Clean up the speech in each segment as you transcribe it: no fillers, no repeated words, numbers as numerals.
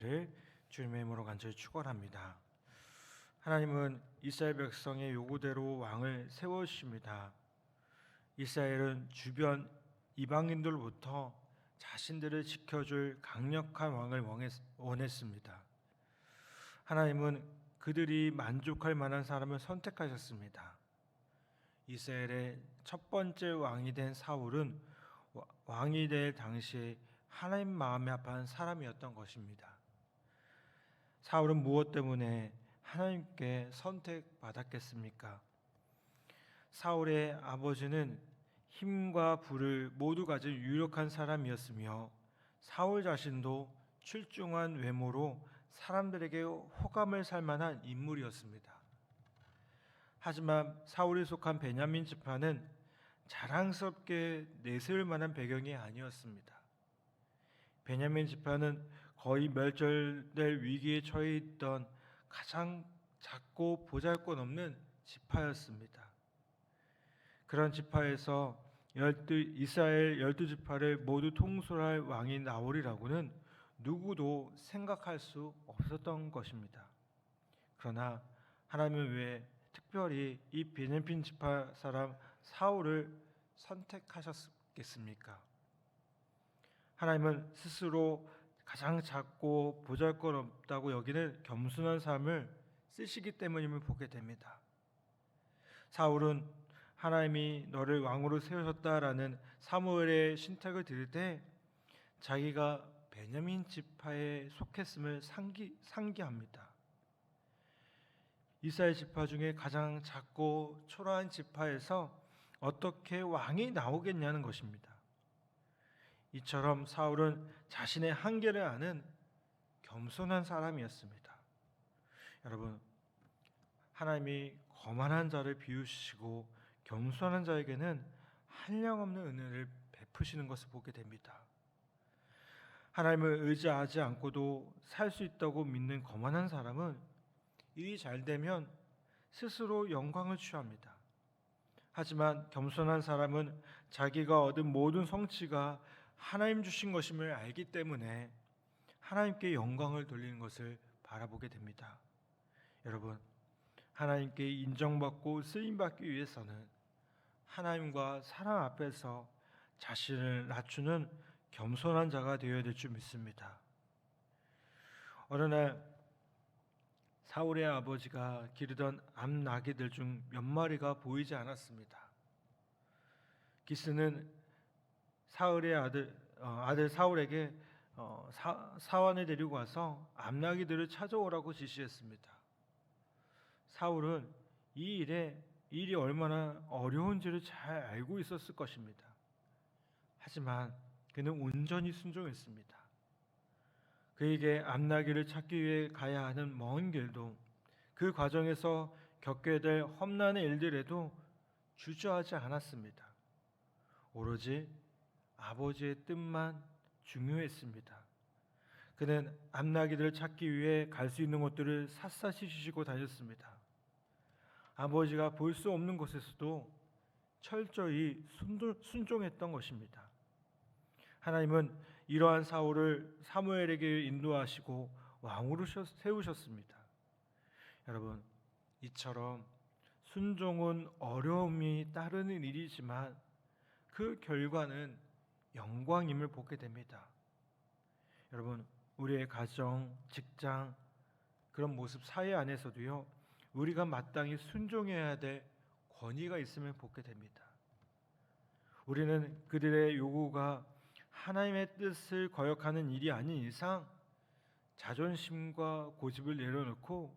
를 주님의 이름으로 간절히 축원합니다. 하나님은 이스라엘 백성의 요구대로 왕을 세우십니다. 이스라엘은 주변 이방인들로부터 자신들을 지켜줄 강력한 왕을 원했습니다. 하나님은 그들이 만족할 만한 사람을 선택하셨습니다. 이스라엘의 첫 번째 왕이 된 사울은 왕이 될 당시에 하나님 마음에 합한 사람이었던 것입니다. 사울은 무엇 때문에 하나님께 선택받았겠습니까? 사울의 아버지는 힘과 부를 모두 가진 유력한 사람이었으며 사울 자신도 출중한 외모로 사람들에게 호감을 살 만한 인물이었습니다. 하지만 사울이 속한 베냐민 지파는 자랑스럽게 내세울 만한 배경이 아니었습니다. 베냐민 지파는 거의 멸절될 위기에 처해 있던 가장 작고 보잘것없는 지파였습니다. 그런 지파에서 이스라엘 12지파를 모두 통솔할 왕이 나오리라고는 누구도 생각할 수 없었던 것입니다. 그러나 하나님은 왜 특별히 이 베냐민 지파 사람 사울을 선택하셨겠습니까? 하나님은 스스로 가장 작고 보잘것없다고 여기는 겸손한 삶을 쓰시기 때문임을 보게 됩니다. 사울은 하나님이 너를 왕으로 세우셨다라는 사무엘의 신탁을 들을 때 자기가 베냐민 지파에 속했음을 상기합니다. 이스라엘 지파 중에 가장 작고 초라한 지파에서 어떻게 왕이 나오겠냐는 것입니다. 이처럼 사울은 자신의 한계를 아는 겸손한 사람이었습니다. 여러분, 하나님이 거만한 자를 비우시고 겸손한 자에게는 한량없는 은혜를 베푸시는 것을 보게 됩니다. 하나님을 의지하지 않고도 살 수 있다고 믿는 거만한 사람은 일이 잘 되면 스스로 영광을 취합니다. 하지만 겸손한 사람은 자기가 얻은 모든 성취가 하나님 주신 것임을 알기 때문에 하나님께 영광을 돌리는 것을 바라보게 됩니다. 여러분, 하나님께 인정받고 쓰임받기 위해서는 하나님과 사람 앞에서 자신을 낮추는 겸손한 자가 되어야 될 줄 믿습니다. 어느 날 사울의 아버지가 기르던 암나귀들 중 몇 마리가 보이지 않았습니다. 기스는 사울의 아들 사울에게 사환을 데리고 와서 암나귀들을 찾아오라고 지시했습니다. 사울은 이 일이 얼마나 어려운지를 잘 알고 있었을 것입니다. 하지만 그는 온전히 순종했습니다. 그에게 암나귀를 찾기 위해 가야 하는 먼 길도 그 과정에서 겪게 될 험난의 일들에도 주저하지 않았습니다. 오로지 아버지의 뜻만 중요했습니다. 그는 암나귀들을 찾기 위해 갈 수 있는 곳들을 샅샅이 지시고 다녔습니다. 아버지가 볼 수 없는 곳에서도 철저히 순종했던 것입니다. 하나님은 이러한 사울을 사무엘에게 인도하시고 왕으로 세우셨습니다. 여러분, 이처럼 순종은 어려움이 따르는 일이지만 그 결과는 영광임을 보게 됩니다. 여러분, 우리의 가정, 직장, 그런 모습 사회 안에서도요, 우리가 마땅히 순종해야 될 권위가 있음을 보게 됩니다. 우리는 그들의 요구가 하나님의 뜻을 거역하는 일이 아닌 이상 자존심과 고집을 내려놓고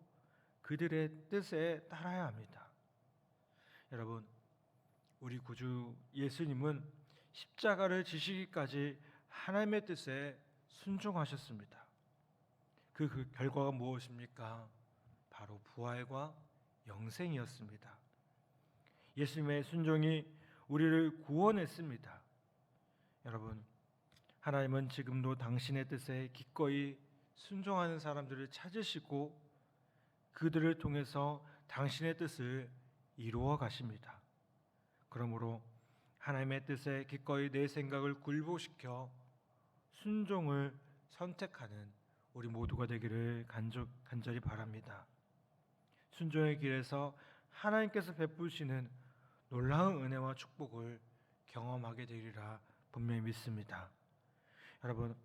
그들의 뜻에 따라야 합니다. 여러분, 우리 구주 예수님은 십자가를 지시기까지 하나님의 뜻에 순종하셨습니다. 그 결과가 무엇입니까? 바로 부활과 영생이었습니다. 예수님의 순종이 우리를 구원했습니다. 여러분, 하나님은 지금도 당신의 뜻에 기꺼이 순종하는 사람들을 찾으시고 그들을 통해서 당신의 뜻을 이루어 가십니다. 그러므로 하나님의 뜻에 기꺼이 내 생각을 굴복시켜 순종을 선택하는 우리 모두가 되기를 간절히 바랍니다. 순종의 길에서 하나님께서 베푸시는 놀라운 은혜와 축복을 경험하게 되리라 분명히 믿습니다. 여러분,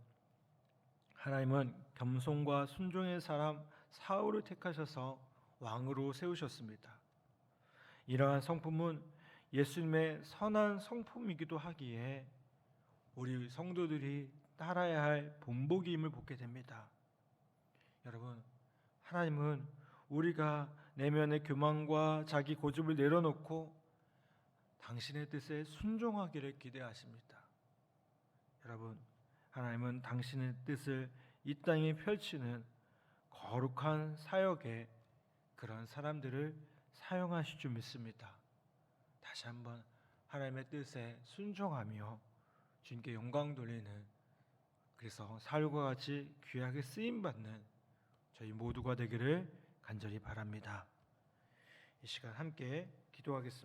하나님은 겸손과 순종의 사람 사울을 택하셔서 왕으로 세우셨습니다. 이러한 성품은 예수님의 선한 성품이기도 하기에 우리 성도들이 따라야 할 본보기임을 보게 됩니다. 여러분, 하나님은 우리가 내면의 교만과 자기 고집을 내려놓고 당신의 뜻에 순종하기를 기대하십니다. 여러분, 하나님은 당신의 뜻을 이 땅에 펼치는 거룩한 사역에 그런 사람들을 사용하실 줄 믿습니다. 다시 한번 하나님의 뜻에 순종하며 주님께 영광 돌리는, 그래서 사울과 같이 귀하게 쓰임받는 저희 모두가 되기를 간절히 바랍니다. 이 시간 함께 기도하겠습니다.